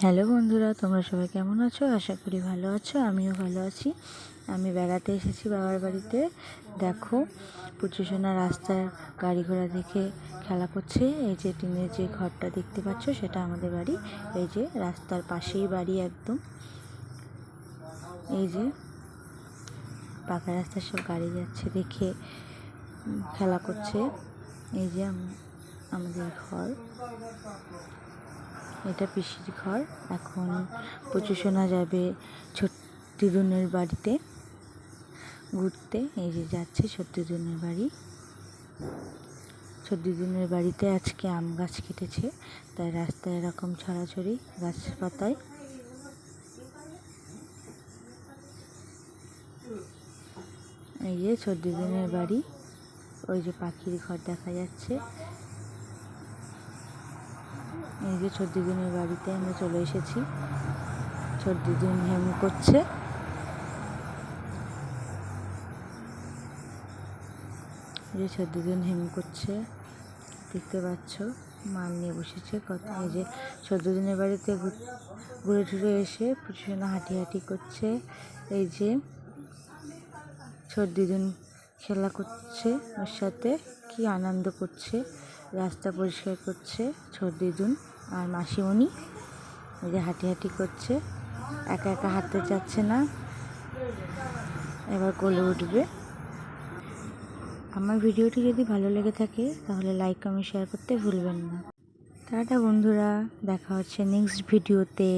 Hello বন্ধুরা, তোমরা সবাই কেমন আছো? আশা করি ভালো আছো। আমিও ভালো আছি। আমি বেড়াতে এসেছি বাবার বাড়িতে। দেখো, পুচুসোনা রাস্তার গাড়ি ঘোড়া দেখে খেলা করছে। এই যে টিনের যে ঘরটা দেখতে পাচ্ছ, সেটা আমাদের বাড়ি। এই যে রাস্তার পাশেই বাড়ি একদম। এই যে পাকা রাস্তার সব গাড়ি যাচ্ছে দেখে খেলা করছে। এই যে আমাদের ঘর, এটা পিসির ঘর। এখন পুচুসোনা যাবে দিদুনের বাড়িতে ঘুরতে। এই যে যাচ্ছে দিদুনের বাড়ি। দিদুনের বাড়িতে আজকে আম গাছ কেটেছে, তাই রাস্তায় এরকম ছড়াছড়ি গাছপাতায়। এই যে দিদুনের বাড়ি, ওই যে পাখির ঘর দেখা যাচ্ছে। এই যে দিদুনের বাড়িতে আমরা চলে এসেছি। দিদুন হেম করছে। এই যে দিদুন হেম করছে, দেখতে পাচ্ছ। মাল নিয়ে বসেছে কত। এই যে দিদুনের বাড়িতে ঘুরে ঘুরে এসে পুচুসোনা হাঁটি করছে। এই যে দিদুন খেলা করছে ওর সাথে, কি আনন্দ করছে। রাস্তা পরিষ্কার করছে দিদুন আর মাসিমণি। এই যে হাঁটি করছে, একা একা হাঁটতে চাচ্ছে না, এবার কোলে উঠবে। আমার ভিডিওটি যদি ভালো লেগে থাকে তাহলে লাইক কমেন্ট শেয়ার করতে ভুলবেন না। টাটা বন্ধুরা, দেখা হচ্ছে নেক্সট ভিডিওতে।